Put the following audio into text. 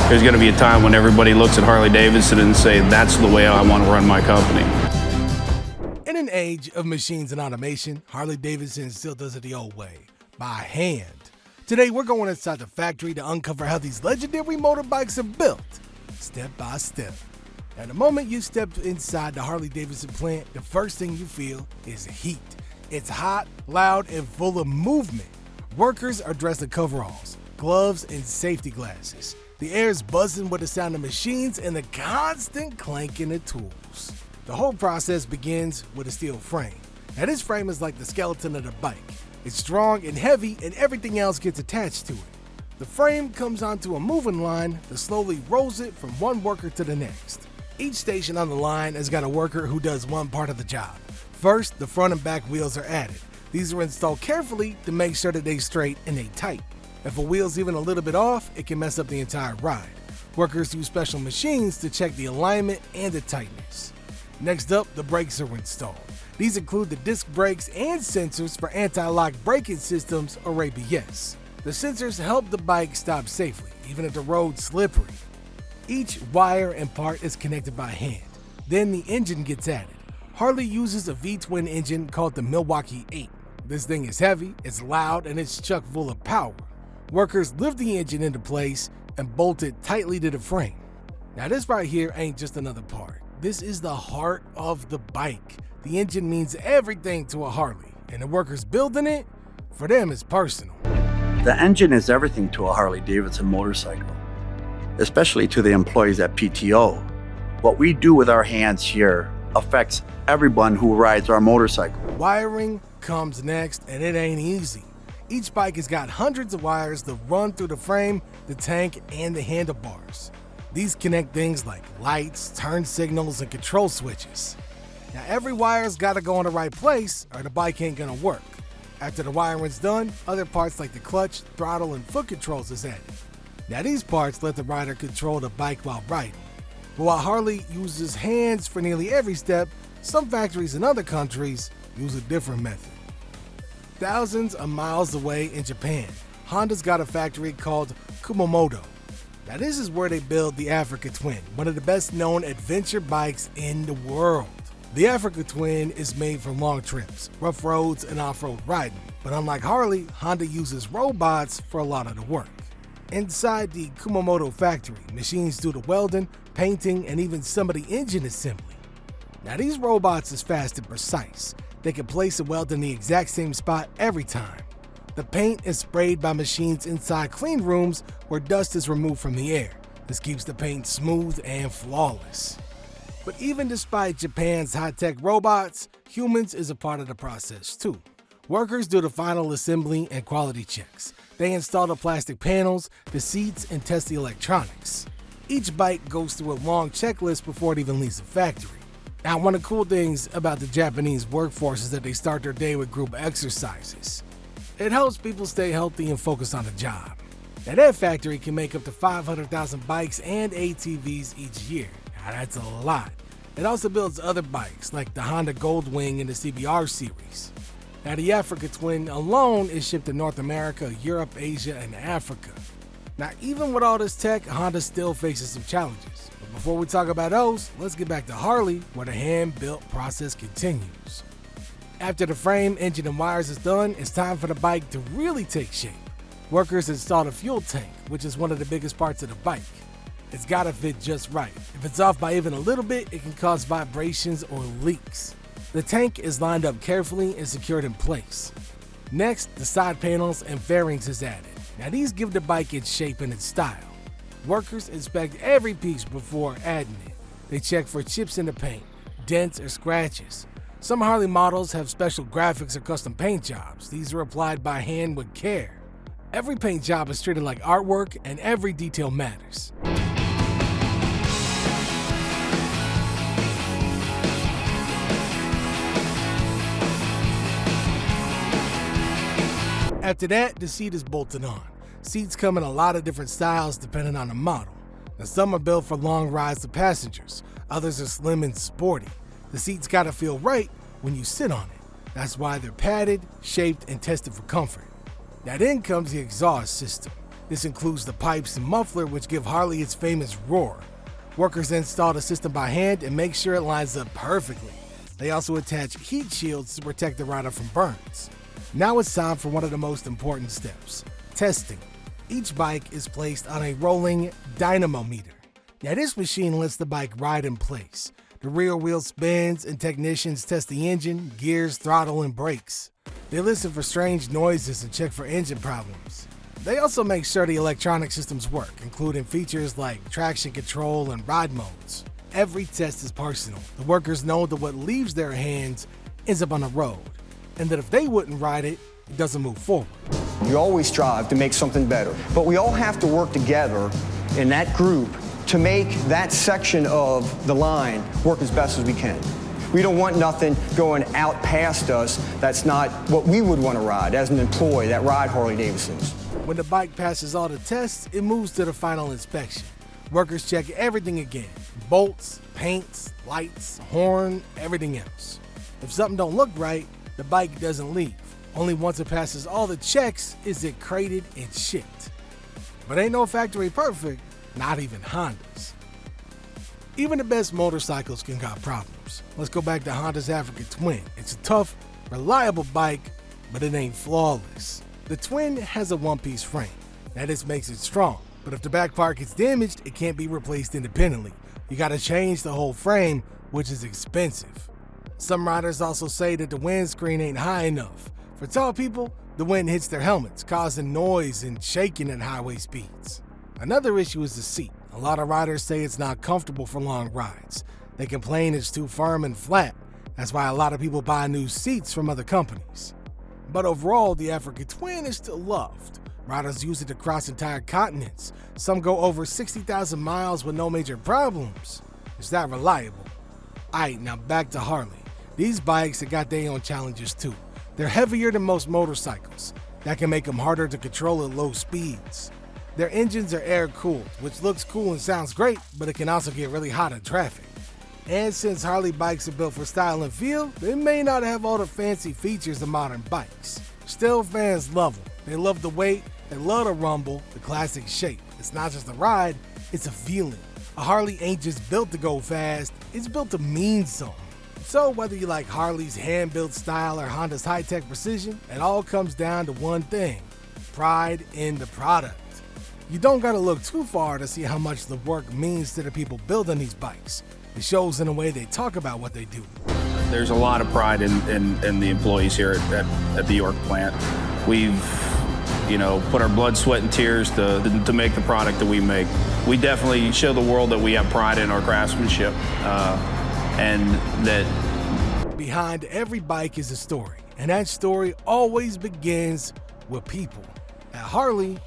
there's going to be a time when everybody looks at Harley Davidson and say, that's the way I want to run my company. In an age of machines and automation, Harley Davidson still does it the old way, by hand. Today, we're going inside the factory to uncover how these legendary motorbikes are built, step by step. At the moment you step inside the Harley Davidson plant, the first thing you feel is heat. It's hot, loud, and full of movement. Workers are dressed in coveralls, gloves, and safety glasses. The air is buzzing with the sound of machines and the constant clanking of tools. The whole process begins with a steel frame. Now, this frame is like the skeleton of the bike. It's strong and heavy, and everything else gets attached to it. The frame comes onto a moving line that slowly rolls it from one worker to the next. Each station on the line has got a worker who does one part of the job. First, the front and back wheels are added. These are installed carefully to make sure that they're straight and they tight. If a wheel's even a little bit off, it can mess up the entire ride. Workers use special machines to check the alignment and the tightness. Next up, the brakes are installed. These include the disc brakes and sensors for anti-lock braking systems or ABS. The sensors help the bike stop safely, even if the road's slippery. Each wire and part is connected by hand. Then the engine gets added. Harley uses a V-twin engine called the Milwaukee 8. This thing is heavy, it's loud, and it's chock full of power. Workers lift the engine into place and bolt it tightly to the frame. Now this right here ain't just another part. This is the heart of the bike. The engine means everything to a Harley, and the workers building it, for them, it's personal. The engine is everything to a Harley Davidson motorcycle, especially to the employees at PTO. What we do with our hands here affects everyone who rides our motorcycle. Wiring comes next, and it ain't easy. Each bike has got hundreds of wires that run through the frame, the tank, and the handlebars. These connect things like lights, turn signals, and control switches. Now every wire's gotta go in the right place or the bike ain't gonna work. After the wiring's done, other parts like the clutch, throttle, and foot controls is added. Now these parts let the rider control the bike while riding. But while Harley uses hands for nearly every step, some factories in other countries use a different method. Thousands of miles away in Japan, Honda's got a factory called Kumamoto. Now this is where they build the Africa Twin, one of the best known adventure bikes in the world. The Africa Twin is made for long trips, rough roads, and off-road riding. But unlike Harley, Honda uses robots for a lot of the work. Inside the Kumamoto factory, machines do the welding, painting, and even some of the engine assembly. Now these robots is fast and precise. They can place a weld in the exact same spot every time. The paint is sprayed by machines inside clean rooms where dust is removed from the air. This keeps the paint smooth and flawless. But even despite Japan's high-tech robots, humans is a part of the process too. Workers do the final assembly and quality checks. They install the plastic panels, the seats, and test the electronics. Each bike goes through a long checklist before it even leaves the factory. Now, one of the cool things about the Japanese workforce is that they start their day with group exercises. It helps people stay healthy and focus on the job. Now, that factory can make up to 500,000 bikes and ATVs each year. Now, that's a lot. It also builds other bikes like the Honda Goldwing and the CBR series. Now, the Africa Twin alone is shipped to North America, Europe, Asia, and Africa. Now, even with all this tech, Honda still faces some challenges. But before we talk about those, let's get back to Harley, where the hand-built process continues. After the frame, engine, and wires is done, it's time for the bike to really take shape. Workers install the fuel tank, which is one of the biggest parts of the bike. It's gotta fit just right. If it's off by even a little bit, it can cause vibrations or leaks. The tank is lined up carefully and secured in place. Next, the side panels and fairings is added. Now these give the bike its shape and its style. Workers inspect every piece before adding it. They check for chips in the paint, dents, or scratches. Some Harley models have special graphics or custom paint jobs. These are applied by hand with care. Every paint job is treated like artwork, and every detail matters. After that, the seat is bolted on. Seats come in a lot of different styles depending on the model. Now, some are built for long rides with passengers. Others are slim and sporty. The seat's gotta feel right when you sit on it. That's why they're padded, shaped, and tested for comfort. Now then comes the exhaust system. This includes the pipes and muffler, which give Harley its famous roar. Workers install the system by hand and make sure it lines up perfectly. They also attach heat shields to protect the rider from burns. Now it's time for one of the most important steps: testing. Each bike is placed on a rolling dynamometer. Now this machine lets the bike ride in place. The rear wheel spins and technicians test the engine, gears, throttle, and brakes. They listen for strange noises and check for engine problems. They also make sure the electronic systems work, including features like traction control and ride modes. Every test is personal. The workers know that what leaves their hands ends up on the road, and that if they wouldn't ride it, it doesn't move forward. You always strive to make something better, but we all have to work together in that group to make that section of the line work as best as we can. We don't want nothing going out past us that's not what we would want to ride as an employee that ride Harley Davidsons. When the bike passes all the tests, it moves to the final inspection. Workers check everything again: bolts, paints, lights, horn, everything else. If something don't look right, the bike doesn't leave. Only once it passes all the checks is it crated and shipped. But ain't no factory perfect, not even Honda's. Even the best motorcycles can got problems. Let's go back to Honda's Africa Twin. It's a tough, reliable bike, but it ain't flawless. The Twin has a one-piece frame. That makes it strong, but if the back part gets damaged, it can't be replaced independently. You gotta change the whole frame, which is expensive. Some riders also say that the windscreen ain't high enough. For tall people, the wind hits their helmets, causing noise and shaking at highway speeds. Another issue is the seat. A lot of riders say it's not comfortable for long rides. They complain it's too firm and flat. That's why a lot of people buy new seats from other companies. But overall, the Africa Twin is still loved. Riders use it across entire continents. Some go over 60,000 miles with no major problems. It's that reliable. Alright, now back to Harley. These bikes have got their own challenges too. They're heavier than most motorcycles. That can make them harder to control at low speeds. Their engines are air-cooled, which looks cool and sounds great, but it can also get really hot in traffic. And since Harley bikes are built for style and feel, they may not have all the fancy features of modern bikes. Still, fans love them. They love the weight, they love the rumble, the classic shape. It's not just a ride, it's a feeling. A Harley ain't just built to go fast, it's built to mean something. So whether you like Harley's hand-built style or Honda's high-tech precision, it all comes down to one thing: pride in the product. You don't gotta look too far to see how much the work means to the people building these bikes. It shows in the way they talk about what they do. There's a lot of pride in the employees here at the York plant. We've, put our blood, sweat, and tears to make the product that we make. We definitely show the world that we have pride in our craftsmanship, and that behind every bike is a story, and that story always begins with people. At Harley,